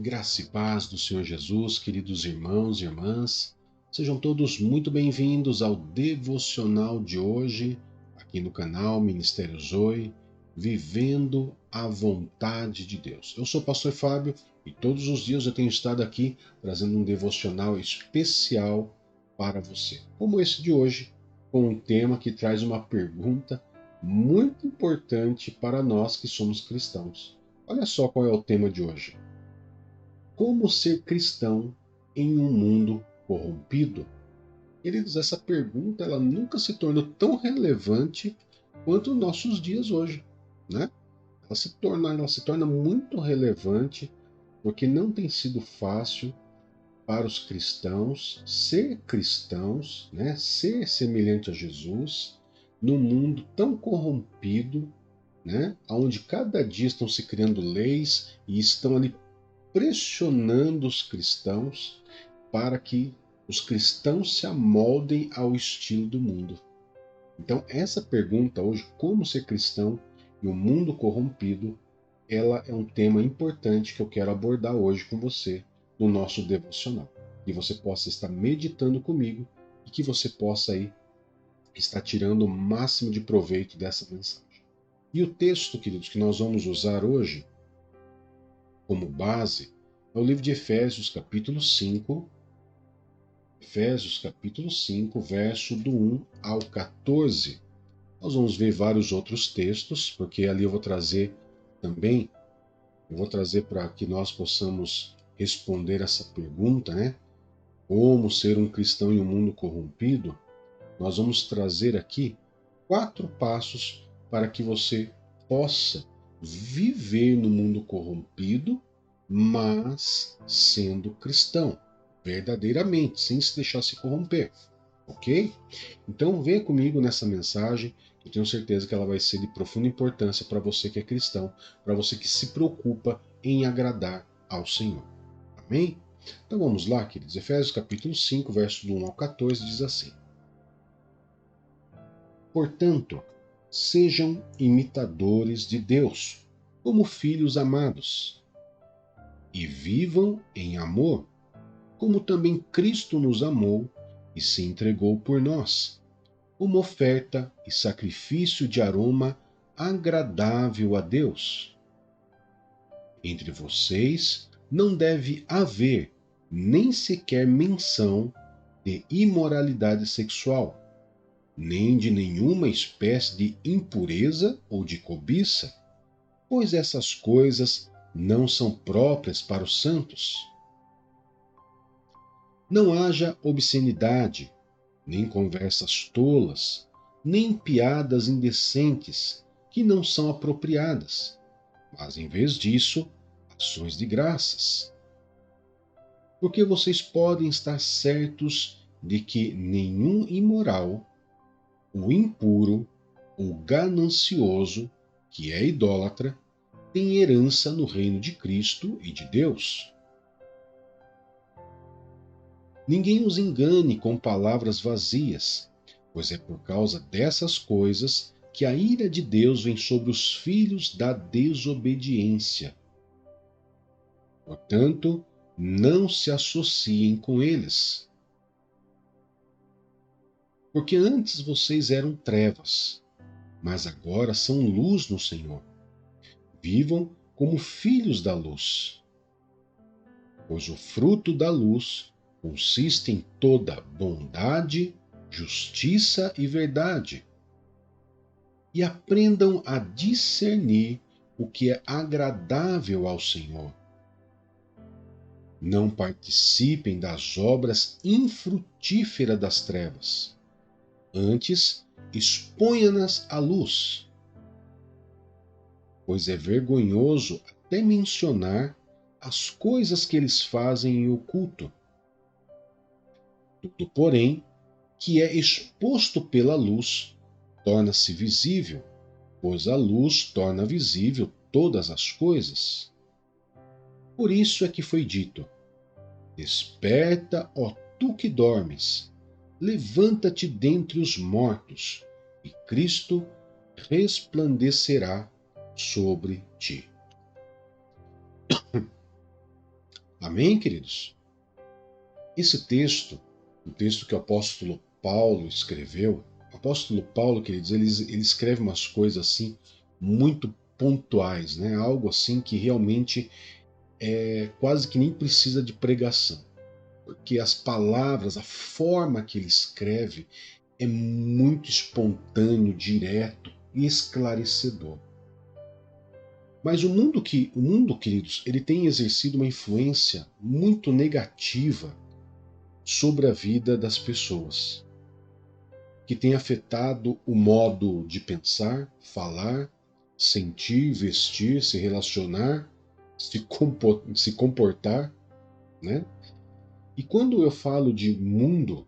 Graça e paz do Senhor Jesus, queridos irmãos e irmãs, sejam todos muito bem-vindos ao devocional de hoje, aqui no canal Ministério Zoe, Vivendo a Vontade de Deus. Eu sou o pastor Fábio e todos os dias eu tenho estado aqui trazendo um devocional especial para você, como esse de hoje, com um tema que traz uma pergunta muito importante para nós que somos cristãos. Olha só qual é o tema de hoje. Como ser cristão em um mundo corrompido? Queridos, essa pergunta ela nunca se tornou tão relevante quanto nos nossos dias hoje, né? Ela se torna muito relevante porque não tem sido fácil para os cristãos, né? Ser semelhante a Jesus num mundo tão corrompido, né? Onde cada dia estão se criando leis e estão ali pressionando os cristãos para que os cristãos se amoldem ao estilo do mundo. Então, essa pergunta hoje, como ser cristão em um mundo corrompido, ela é um tema importante que eu quero abordar hoje com você no nosso devocional. Que você possa estar meditando comigo e que você possa aí estar tirando o máximo de proveito dessa mensagem. E o texto, queridos, que nós vamos usar hoje como base é o livro de Efésios, capítulo 5, verso do 1 ao 14. Nós vamos ver vários outros textos, porque ali eu vou trazer também, para que nós possamos responder essa pergunta, né? Como ser um cristão em um mundo corrompido? Nós vamos trazer aqui 4 passos para que você possa viver no mundo corrompido, mas sendo cristão, verdadeiramente, sem se deixar se corromper, ok? Então venha comigo nessa mensagem, eu tenho certeza que ela vai ser de profunda importância para você que é cristão, para você que se preocupa em agradar ao Senhor. Amém? Então vamos lá, queridos. Efésios capítulo 5, verso do 1 ao 14 diz assim: Portanto, sejam imitadores de Deus, como filhos amados, e vivam em amor, como também Cristo nos amou e se entregou por nós, como oferta e sacrifício de aroma agradável a Deus. Entre vocês não deve haver nem sequer menção de imoralidade sexual, nem de nenhuma espécie de impureza ou de cobiça, pois essas coisas não são próprias para os santos. Não haja obscenidade, nem conversas tolas, nem piadas indecentes que não são apropriadas, mas em vez disso, ações de graças. Porque vocês podem estar certos de que nenhum imoral, o impuro, o ganancioso, que é idólatra, tem herança no reino de Cristo e de Deus. Ninguém os engane com palavras vazias, pois é por causa dessas coisas que a ira de Deus vem sobre os filhos da desobediência. Portanto, não se associem com eles. Porque antes vocês eram trevas, mas agora são luz no Senhor. Vivam como filhos da luz, pois o fruto da luz consiste em toda bondade, justiça e verdade. E aprendam a discernir o que é agradável ao Senhor. Não participem das obras infrutíferas das trevas. Antes, exponha-nas à luz, pois é vergonhoso até mencionar as coisas que eles fazem em oculto. Tudo, porém, que é exposto pela luz, torna-se visível, pois a luz torna visível todas as coisas. Por isso é que foi dito: Desperta, ó tu que dormes, levanta-te dentre os mortos, e Cristo resplandecerá sobre ti. Amém, queridos? Esse texto, o texto que o apóstolo Paulo escreveu, o apóstolo Paulo, queridos, ele escreve umas coisas assim muito pontuais, né? Algo assim que realmente quase que nem precisa de pregação, porque as palavras, a forma que ele escreve é muito espontâneo, direto e esclarecedor. Mas o mundo, queridos, ele tem exercido uma influência muito negativa sobre a vida das pessoas, que tem afetado o modo de pensar, falar, sentir, vestir, se relacionar, se comportar, né? E quando eu falo de mundo,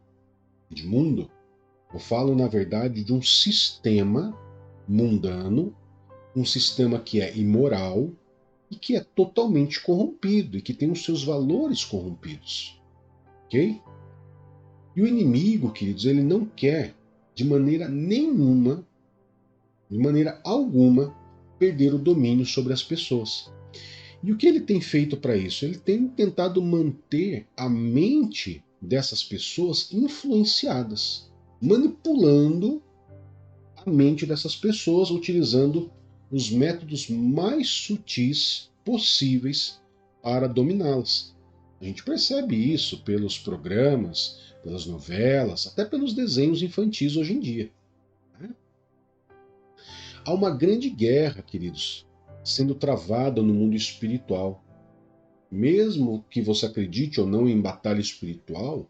eu falo na verdade de um sistema mundano, um sistema que é imoral e que é totalmente corrompido e que tem os seus valores corrompidos, ok? E o inimigo, queridos, ele não quer de maneira nenhuma, de maneira alguma, perder o domínio sobre as pessoas. E o que ele tem feito para isso? Ele tem tentado manter a mente dessas pessoas influenciadas, manipulando a mente dessas pessoas, utilizando os métodos mais sutis possíveis para dominá-las. A gente percebe isso pelos programas, pelas novelas, até pelos desenhos infantis hoje em dia. Né? Há uma grande guerra, queridos, sendo travada no mundo espiritual. Mesmo que você acredite ou não em batalha espiritual,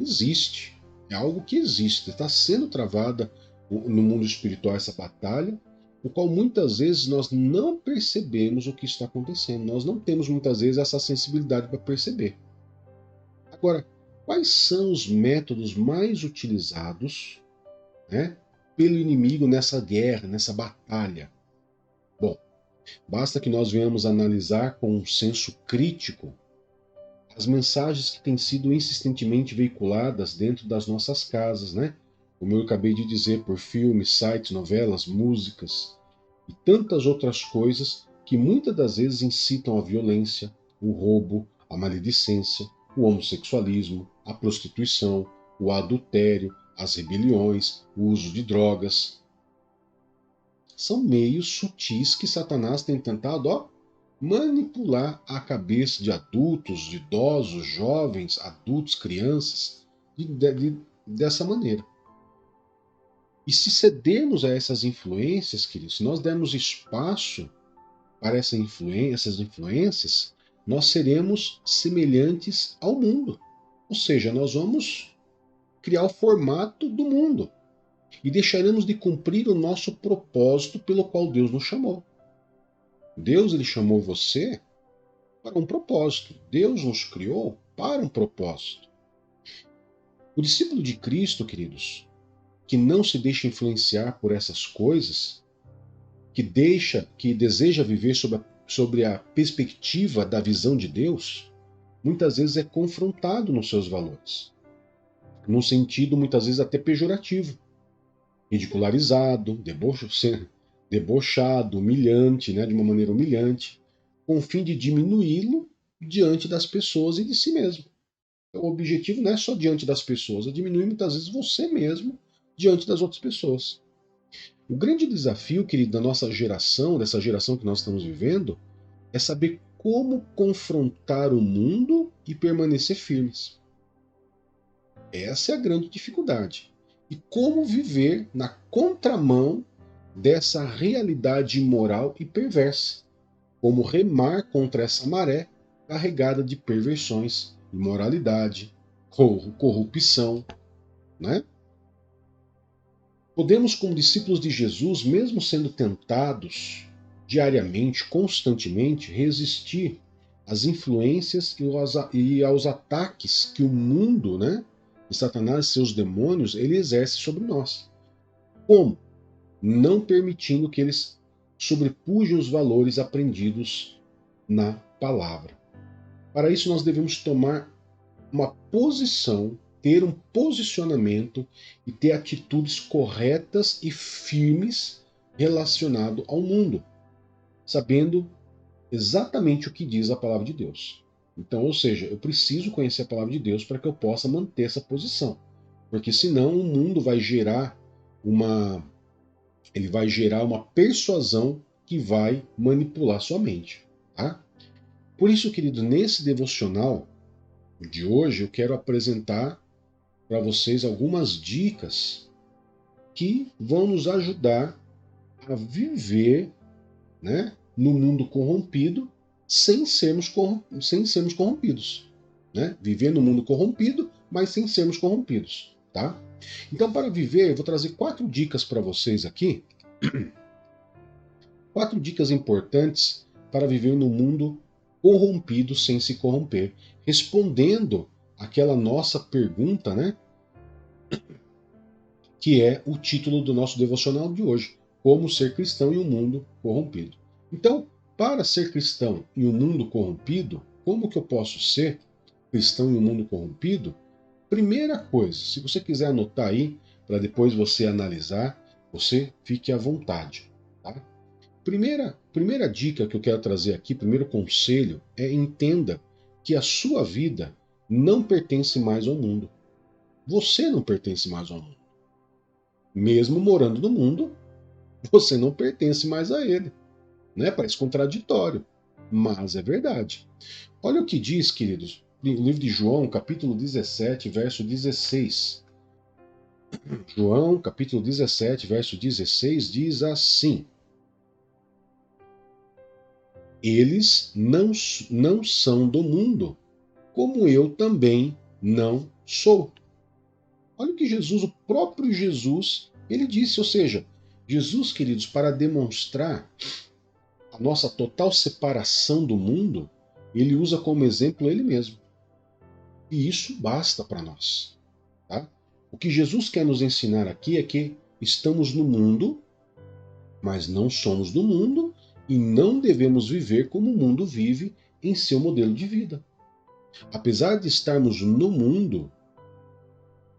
existe. É algo que existe. Está sendo travada no mundo espiritual essa batalha, o qual muitas vezes nós não percebemos o que está acontecendo. Nós não temos muitas vezes essa sensibilidade para perceber. Agora, quais são os métodos mais utilizados, né, pelo inimigo nessa guerra, nessa batalha? Bom, basta que nós venhamos analisar com um senso crítico as mensagens que têm sido insistentemente veiculadas dentro das nossas casas, né? Como eu acabei de dizer, por filmes, sites, novelas, músicas e tantas outras coisas que muitas das vezes incitam a violência, o roubo, a maledicência, o homossexualismo, a prostituição, o adultério, as rebeliões, o uso de drogas. São meios sutis que Satanás tem tentado, manipular a cabeça de adultos, de idosos, jovens, adultos, crianças, dessa maneira. E se cedermos a essas influências, queridos, se nós dermos espaço para essas influências, nós seremos semelhantes ao mundo. Ou seja, nós vamos criar o formato do mundo e deixaremos de cumprir o nosso propósito pelo qual Deus nos chamou. Deus ele chamou você para um propósito. Deus nos criou para um propósito. O discípulo de Cristo, queridos, que não se deixa influenciar por essas coisas, que deseja viver sobre a perspectiva da visão de Deus, muitas vezes é confrontado nos seus valores, num sentido muitas vezes até pejorativo, ridicularizado, debochado, humilhante, né, de uma maneira humilhante, com o fim de diminuí-lo diante das pessoas e de si mesmo. O objetivo não é só diante das pessoas, é diminuir muitas vezes você mesmo diante das outras pessoas. O grande desafio, querido, da nossa geração, dessa geração que nós estamos vivendo, é saber como confrontar o mundo e permanecer firmes. Essa é a grande dificuldade. E como viver na contramão dessa realidade imoral e perversa. Como remar contra essa maré carregada de perversões, imoralidade, corrupção, né? Podemos, como discípulos de Jesus, mesmo sendo tentados diariamente, constantemente, resistir às influências e aos ataques que o mundo, né, de Satanás e seus demônios, ele exerce sobre nós. Como? Não permitindo que eles sobrepujem os valores aprendidos na palavra. Para isso, nós devemos tomar uma posição, ter um posicionamento e ter atitudes corretas e firmes relacionado ao mundo, sabendo exatamente o que diz a palavra de Deus. Então, ou seja, eu preciso conhecer a palavra de Deus para que eu possa manter essa posição. Porque senão o mundo vai gerar uma persuasão que vai manipular sua mente, tá? Por isso, querido, nesse devocional de hoje eu quero apresentar para vocês algumas dicas que vão nos ajudar a viver, né, no mundo corrompido sem sermos corrompidos. Né? Viver no mundo corrompido, mas sem sermos corrompidos. Tá? Então, para viver, eu vou trazer 4 dicas para vocês aqui. 4 dicas importantes para viver no mundo corrompido sem se corromper. Respondendo aquela nossa pergunta, né? Que é o título do nosso devocional de hoje: Como ser cristão em um mundo corrompido. Então, para ser cristão em um mundo corrompido, como que eu posso ser cristão em um mundo corrompido? Primeira coisa, se você quiser anotar aí, para depois você analisar, você fique à vontade. Tá? Primeira dica que eu quero trazer aqui, primeiro conselho, é entenda que a sua vida não pertence mais ao mundo. Você não pertence mais ao mundo. Mesmo morando no mundo, você não pertence mais a ele. Né? Parece contraditório, mas é verdade. Olha o que diz, queridos, no livro de João, capítulo 17, verso 16. João, capítulo 17, verso 16, diz assim: Eles não são do mundo, como eu também não sou. Olha o que Jesus, o próprio Jesus, ele disse, ou seja, Jesus, queridos, para demonstrar a nossa total separação do mundo, ele usa como exemplo ele mesmo. E isso basta para nós. Tá? O que Jesus quer nos ensinar aqui é que estamos no mundo, mas não somos do mundo e não devemos viver como o mundo vive em seu modelo de vida. Apesar de estarmos no mundo,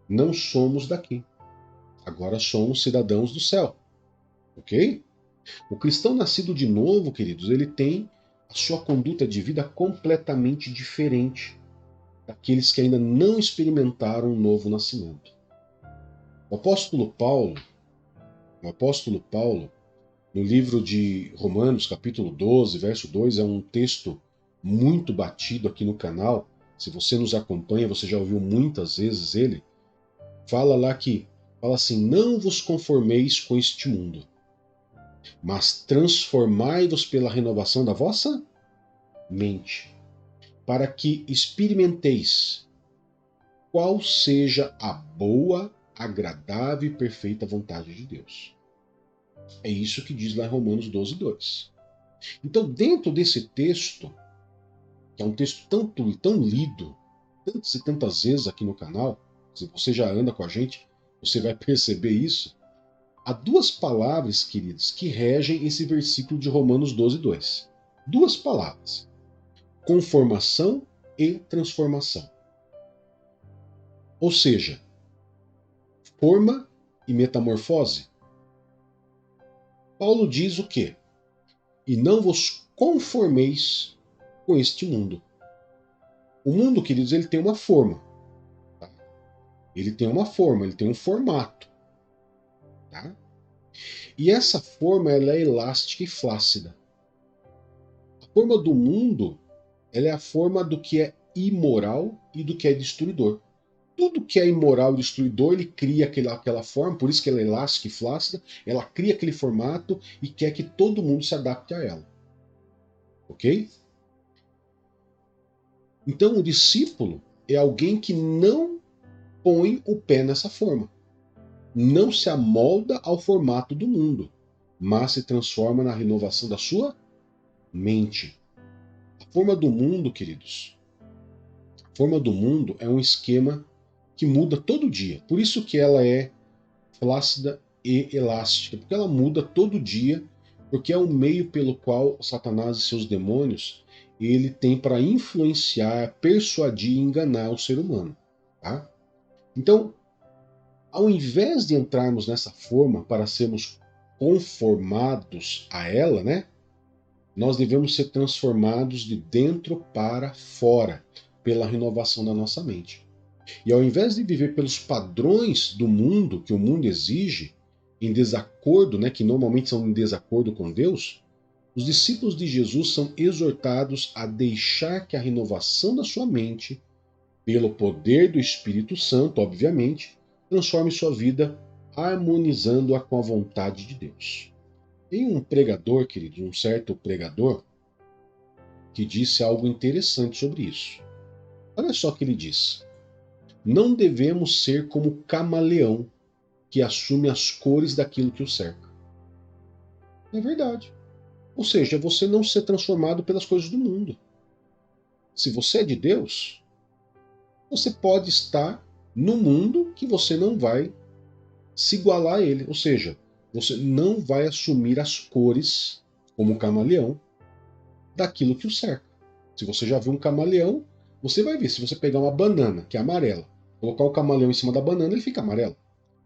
não somos daqui. Agora somos cidadãos do céu. Ok? O cristão nascido de novo, queridos, ele tem a sua conduta de vida completamente diferente daqueles que ainda não experimentaram um novo nascimento. O apóstolo Paulo, no livro de Romanos, capítulo 12, verso 2, é um texto muito batido aqui no canal. Se você nos acompanha, você já ouviu muitas vezes ele. Fala assim: não vos conformeis com este mundo, mas transformai-vos pela renovação da vossa mente, para que experimenteis qual seja a boa, agradável e perfeita vontade de Deus. É isso que diz lá em Romanos 12, 2. Então, dentro desse texto, que é um texto tão lido, tantas e tantas vezes aqui no canal, se você já anda com a gente, você vai perceber isso. Há 2 palavras, queridos, que regem esse versículo de Romanos 12, 2. 2 palavras: conformação e transformação. Ou seja, forma e metamorfose. Paulo diz o quê? E não vos conformeis com este mundo. O mundo, queridos, ele tem uma forma. Tá? Ele tem uma forma, ele tem um formato. Tá? E essa forma ela é elástica e flácida. A forma do mundo ela é a forma do que é imoral e do que é destruidor. Tudo que é imoral e destruidor, ele cria aquela forma, por isso que ela é elástica e flácida, ela cria aquele formato e quer que todo mundo se adapte a ela. Ok? Então o discípulo é alguém que não põe o pé nessa forma. Não se amolda ao formato do mundo, mas se transforma na renovação da sua mente. A forma do mundo, queridos, a forma do mundo é um esquema que muda todo dia. Por isso que ela é flácida e elástica, porque ela muda todo dia, porque é o meio pelo qual Satanás e seus demônios ele tem para influenciar, persuadir e enganar o ser humano. Tá? Então, ao invés de entrarmos nessa forma para sermos conformados a ela, né? nós devemos ser transformados de dentro para fora, pela renovação da nossa mente. E ao invés de viver pelos padrões do mundo, que o mundo exige, em desacordo, que normalmente são em desacordo com Deus, os discípulos de Jesus são exortados a deixar que a renovação da sua mente, pelo poder do Espírito Santo, obviamente, transforme sua vida, harmonizando-a com a vontade de Deus. Tem um pregador, querido, um certo pregador, que disse algo interessante sobre isso. Olha só o que ele diz. Não devemos ser como camaleão que assume as cores daquilo que o cerca. É verdade. Ou seja, você não ser transformado pelas coisas do mundo. Se você é de Deus, você pode estar no mundo que você não vai se igualar a ele. Ou seja, você não vai assumir as cores, como camaleão, daquilo que o cerca. Se você já viu um camaleão, você vai ver. Se você pegar uma banana, que é amarela, colocar o camaleão em cima da banana, ele fica amarelo.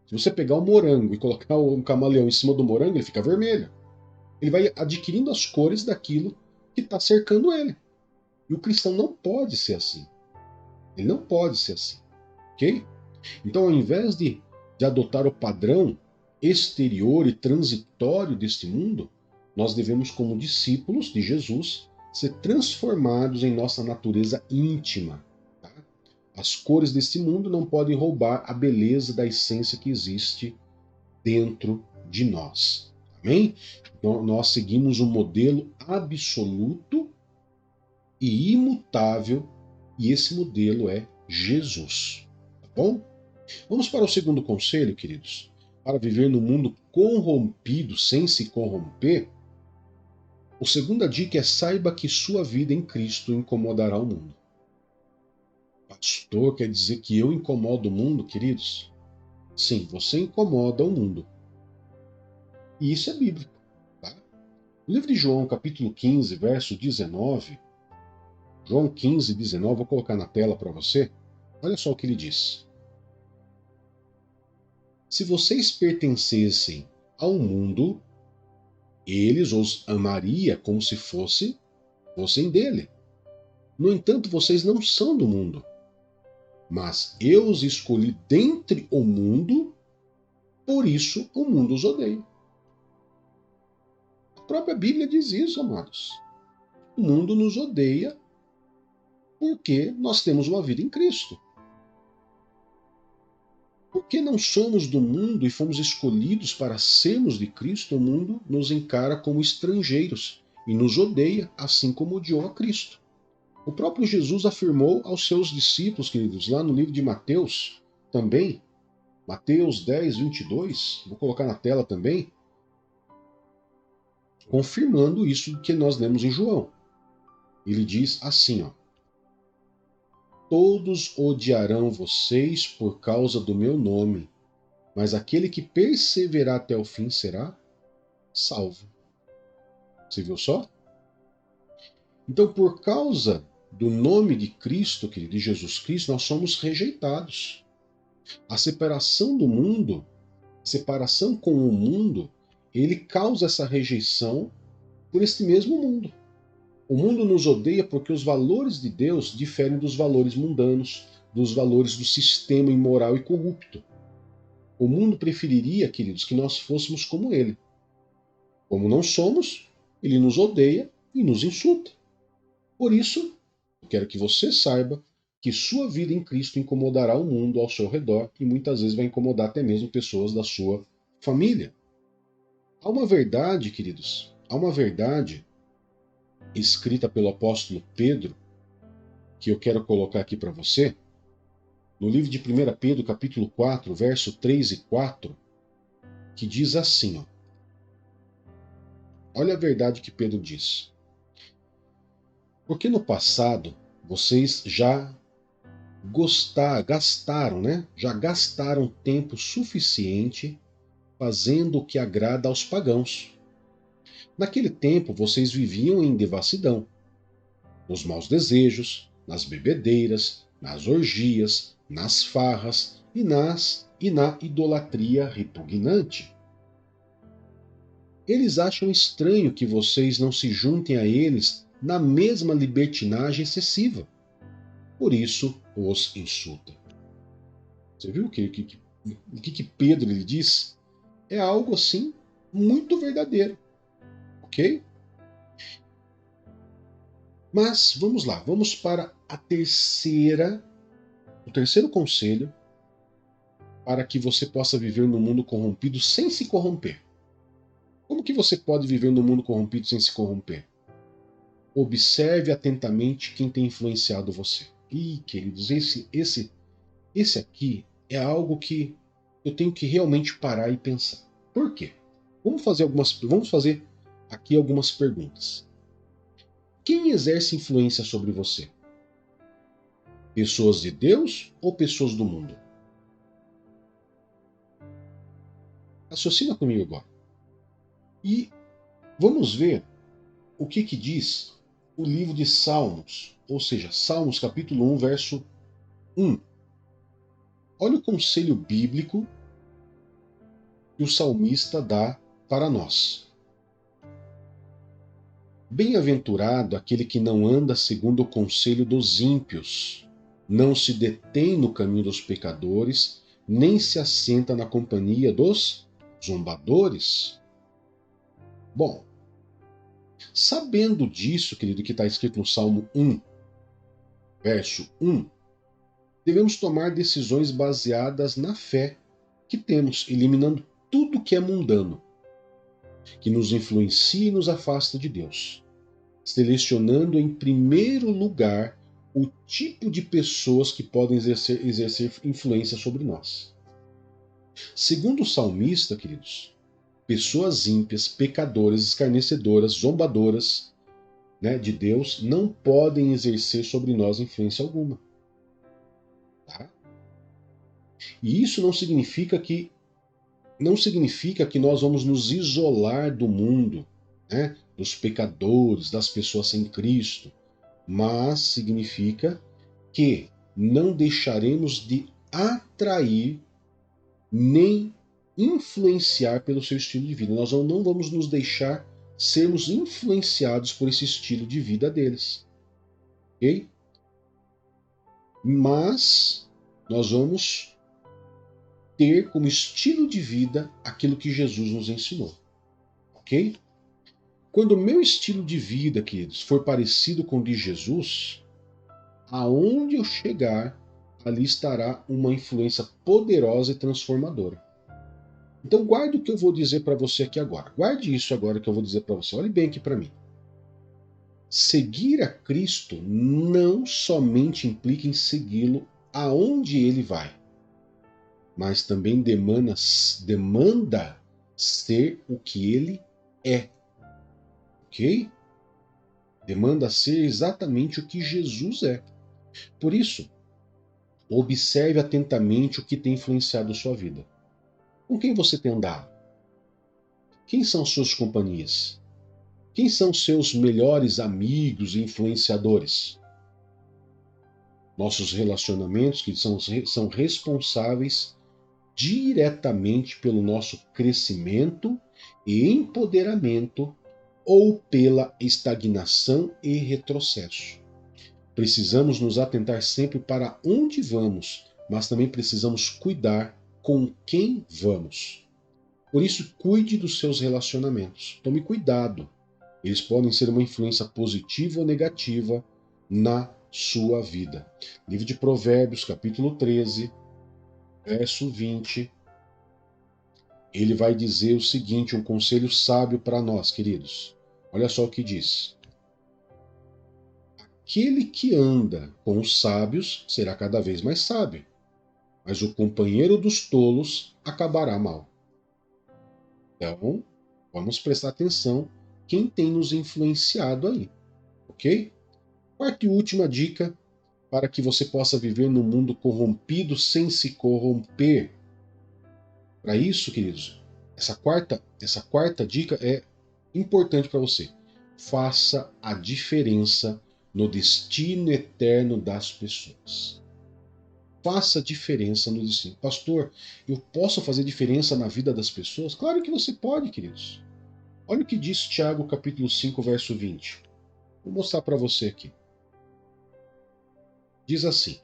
Se você pegar um morango e colocar um camaleão em cima do morango, ele fica vermelho. Ele vai adquirindo as cores daquilo que está cercando ele. E o cristão não pode ser assim. Ele não pode ser assim. Ok? Então, ao invés de adotar o padrão exterior e transitório deste mundo, nós devemos, como discípulos de Jesus, ser transformados em nossa natureza íntima. Tá? As cores deste mundo não podem roubar a beleza da essência que existe dentro de nós. Amém? Então, nós seguimos um modelo absoluto e imutável, e esse modelo é Jesus. Tá bom? Vamos para o segundo conselho, queridos. Para viver no mundo corrompido sem se corromper, a segunda dica é: saiba que sua vida em Cristo incomodará o mundo. Pastor, quer dizer que eu incomodo o mundo, queridos? Sim, você incomoda o mundo. E isso é bíblico. Tá? No livro de João, capítulo 15, verso 19, João 15, 19, vou colocar na tela para você. Olha só o que ele diz. Se vocês pertencessem ao mundo, eles os amaria como se fossem dele. No entanto, vocês não são do mundo, mas eu os escolhi dentre o mundo, por isso o mundo os odeia. A própria Bíblia diz isso, amados. O mundo nos odeia porque nós temos uma vida em Cristo. Porque não somos do mundo e fomos escolhidos para sermos de Cristo, o mundo nos encara como estrangeiros e nos odeia, assim como odiou a Cristo. O próprio Jesus afirmou aos seus discípulos, queridos, lá no livro de Mateus, também, Mateus 10, 22, vou colocar na tela também, confirmando isso que nós lemos em João. Ele diz assim, ó: todos odiarão vocês por causa do meu nome, mas aquele que perseverar até o fim será salvo. Você viu só? Então, por causa do nome de Cristo, querido, de Jesus Cristo, nós somos rejeitados. A separação do mundo, separação com o mundo, ele causa essa rejeição por este mesmo mundo. O mundo nos odeia porque os valores de Deus diferem dos valores mundanos, dos valores do sistema imoral e corrupto. O mundo preferiria, queridos, que nós fôssemos como ele. Como não somos, ele nos odeia e nos insulta. Por isso, eu quero que você saiba que sua vida em Cristo incomodará o mundo ao seu redor e muitas vezes vai incomodar até mesmo pessoas da sua família. Há uma verdade, queridos, há uma verdade escrita pelo apóstolo Pedro, que eu quero colocar aqui para você, no livro de 1 Pedro, capítulo 4, verso 3 e 4, que diz assim, ó. Olha a verdade que Pedro diz. Porque no passado vocês já gastaram, né? Já gastaram tempo suficiente fazendo o que agrada aos pagãos. Naquele tempo vocês viviam em devassidão, nos maus desejos, nas bebedeiras, nas orgias, nas farras e na idolatria repugnante. Eles acham estranho que vocês não se juntem a eles na mesma libertinagem excessiva. Por isso os insulta. Você viu o que Pedro lhe diz? É algo assim muito verdadeiro, ok? Mas vamos lá, vamos para o terceiro conselho para que você possa viver no mundo corrompido sem se corromper. Como que você pode viver no mundo corrompido sem se corromper? Observe atentamente quem tem influenciado você. Ih, queridos, esse aqui é algo que eu tenho que realmente parar e pensar. Por quê? Vamos fazer aqui algumas perguntas. Quem exerce influência sobre você? Pessoas de Deus ou pessoas do mundo? Raciocina comigo agora. E vamos ver o que diz o livro de Salmos, ou seja, Salmos capítulo 1, verso 1. Olha o conselho bíblico que o salmista dá para nós. Bem-aventurado aquele que não anda segundo o conselho dos ímpios, não se detém no caminho dos pecadores, nem se assenta na companhia dos zombadores. Bom, sabendo disso, querido, que está escrito no Salmo 1, verso 1, devemos tomar decisões baseadas na fé que temos, eliminando tudo que é mundano, que nos influencia e nos afasta de Deus, selecionando em primeiro lugar o tipo de pessoas que podem exercer influência sobre nós. Segundo o salmista, queridos, pessoas ímpias, pecadoras, escarnecedoras, zombadoras, de Deus não podem exercer sobre nós influência alguma. Tá? E isso não significa que nós vamos nos isolar do mundo, dos pecadores, das pessoas sem Cristo, mas significa que não deixaremos de atrair nem influenciar pelo seu estilo de vida. Nós não vamos nos deixar sermos influenciados por esse estilo de vida deles. Ok? Mas nós vamos ter como estilo de vida aquilo que Jesus nos ensinou. Ok? Quando o meu estilo de vida, queridos, for parecido com o de Jesus, aonde eu chegar, ali estará uma influência poderosa e transformadora. Então guarde o que eu vou dizer para você aqui agora. Guarde isso agora que eu vou dizer para você. Olhe bem aqui para mim. Seguir a Cristo não somente implica em segui-lo aonde ele vai, mas também demanda ser o que ele é. Ok? Demanda ser exatamente o que Jesus é. Por isso, observe atentamente o que tem influenciado sua vida. Com quem você tem andado? Quem são suas companhias? Quem são seus melhores amigos e influenciadores? Nossos relacionamentos que são responsáveis diretamente pelo nosso crescimento e empoderamento ou pela estagnação e retrocesso. Precisamos nos atentar sempre para onde vamos, mas também precisamos cuidar com quem vamos. Por isso, cuide dos seus relacionamentos. Tome cuidado. Eles podem ser uma influência positiva ou negativa na sua vida. Livro de Provérbios, capítulo 13, verso 20. Ele vai dizer o seguinte, um conselho sábio para nós, queridos. Olha só o que diz. Aquele que anda com os sábios será cada vez mais sábio, mas o companheiro dos tolos acabará mal. Então, vamos prestar atenção quem tem nos influenciado aí, ok? Quarta e última dica para que você possa viver num mundo corrompido sem se corromper. Para isso, queridos, essa quarta dica é importante para você. Faça a diferença no destino eterno das pessoas. Faça diferença no destino. Pastor, eu posso fazer diferença na vida das pessoas? Claro que você pode, queridos. Olha o que diz Tiago capítulo 5, verso 20. Vou mostrar para você aqui. Diz assim: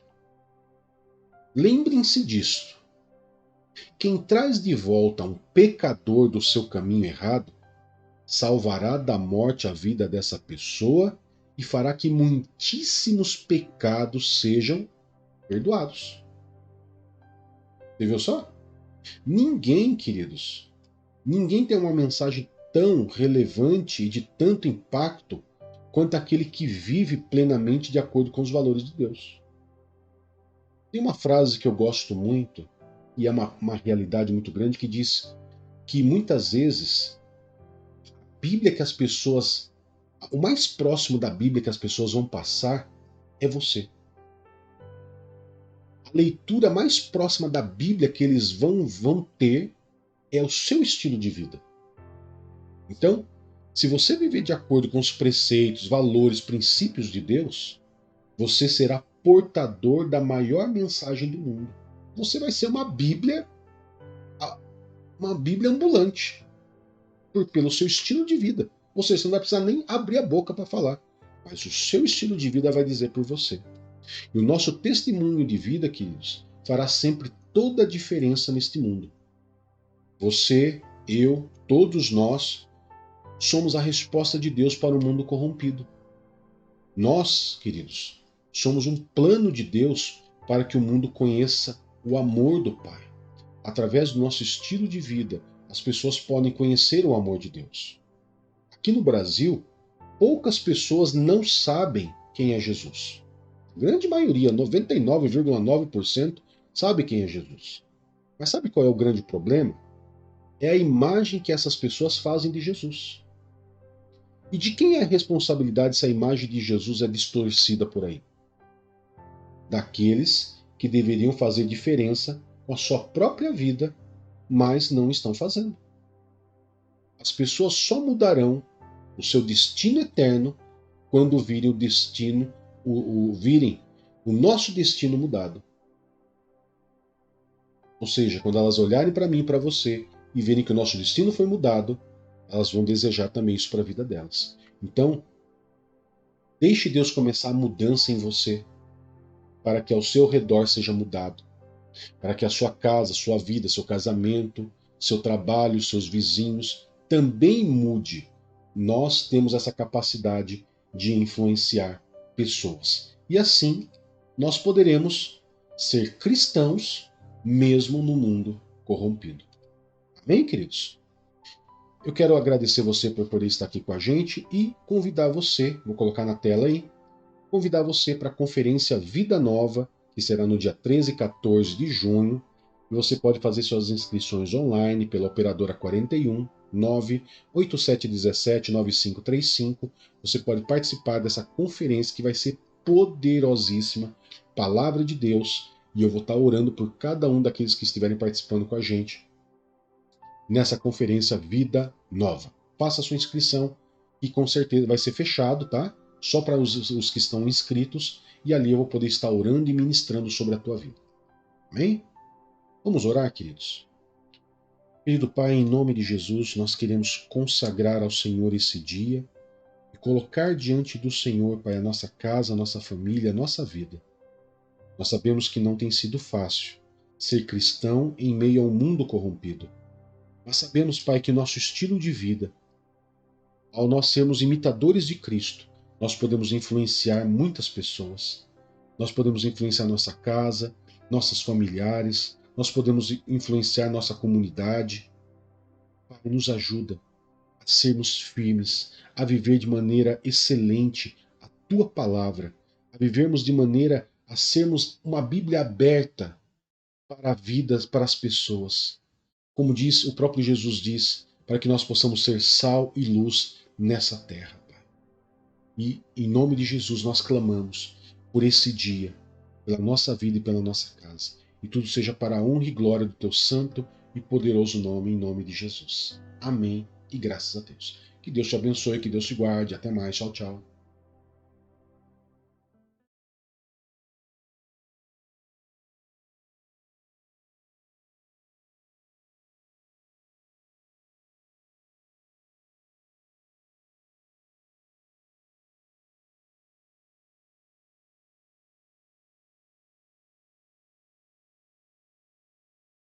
lembrem-se disto. Quem traz de volta um pecador do seu caminho errado, salvará da morte a vida dessa pessoa e fará que muitíssimos pecados sejam perdoados. Você viu só? Ninguém, queridos, ninguém tem uma mensagem tão relevante e de tanto impacto quanto aquele que vive plenamente de acordo com os valores de Deus. Tem uma frase que eu gosto muito, e é uma realidade muito grande, que diz que muitas vezes a Bíblia que as pessoas. O mais próximo da Bíblia que as pessoas vão passar é você. A leitura mais próxima da Bíblia que eles vão ter é o seu estilo de vida. Então, se você viver de acordo com os preceitos, valores, princípios de Deus, você será portador da maior mensagem do mundo. Você vai ser uma Bíblia ambulante, pelo seu estilo de vida. Ou seja, você não vai precisar nem abrir a boca para falar, mas o seu estilo de vida vai dizer por você. E o nosso testemunho de vida, queridos, fará sempre toda a diferença neste mundo. Você, eu, todos nós somos a resposta de Deus para o mundo corrompido. Nós, queridos, somos um plano de Deus para que o mundo conheça o amor do Pai. Através do nosso estilo de vida, as pessoas podem conhecer o amor de Deus. Aqui no Brasil, poucas pessoas não sabem quem é Jesus. A grande maioria, 99,9%, sabe quem é Jesus. Mas sabe qual é o grande problema? É a imagem que essas pessoas fazem de Jesus. E de quem é a responsabilidade se a imagem de Jesus é distorcida por aí? Daqueles que deveriam fazer diferença com a sua própria vida, mas não estão fazendo. As pessoas só mudarão o seu destino eterno quando virem o destino, virem o nosso destino mudado. Ou seja, quando elas olharem para mim e para você e verem que o nosso destino foi mudado, elas vão desejar também isso para a vida delas. Então, deixe Deus começar a mudança em você, para que ao seu redor seja mudado, para que a sua casa, sua vida, seu casamento, seu trabalho, seus vizinhos também mude. Nós temos essa capacidade de influenciar pessoas. E assim, nós poderemos ser cristãos mesmo no mundo corrompido. Amém, queridos? Eu quero agradecer você por poder estar aqui com a gente e convidar você, vou colocar na tela aí, convidar você para a conferência Vida Nova, que será no dia 13 e 14 de junho. E você pode fazer suas inscrições online pela operadora 41 98717 9535. Você pode participar dessa conferência que vai ser poderosíssima, palavra de Deus, e eu vou estar orando por cada um daqueles que estiverem participando com a gente nessa conferência Vida Nova. Faça a sua inscrição e com certeza vai ser fechado, tá? Só para os que estão inscritos, e ali eu vou poder estar orando e ministrando sobre a tua vida. Amém? Vamos orar, queridos? Querido Pai, em nome de Jesus, nós queremos consagrar ao Senhor esse dia e colocar diante do Senhor, Pai, a nossa casa, a nossa família, a nossa vida. Nós sabemos que não tem sido fácil ser cristão em meio ao mundo corrompido. Nós sabemos, Pai, que nosso estilo de vida, ao nós sermos imitadores de Cristo, nós podemos influenciar muitas pessoas. Nós podemos influenciar nossa casa, nossos familiares, nós podemos influenciar nossa comunidade. Pai, nos ajuda a sermos firmes, a viver de maneira excelente a Tua palavra, a vivermos de maneira a sermos uma Bíblia aberta para a vida, para as pessoas. Como diz o próprio Jesus diz, para que nós possamos ser sal e luz nessa terra, Pai. E em nome de Jesus nós clamamos por esse dia, pela nossa vida e pela nossa casa. E tudo seja para a honra e glória do teu santo e poderoso nome, em nome de Jesus. Amém e graças a Deus. Que Deus te abençoe, que Deus te guarde. Até mais. Tchau, tchau.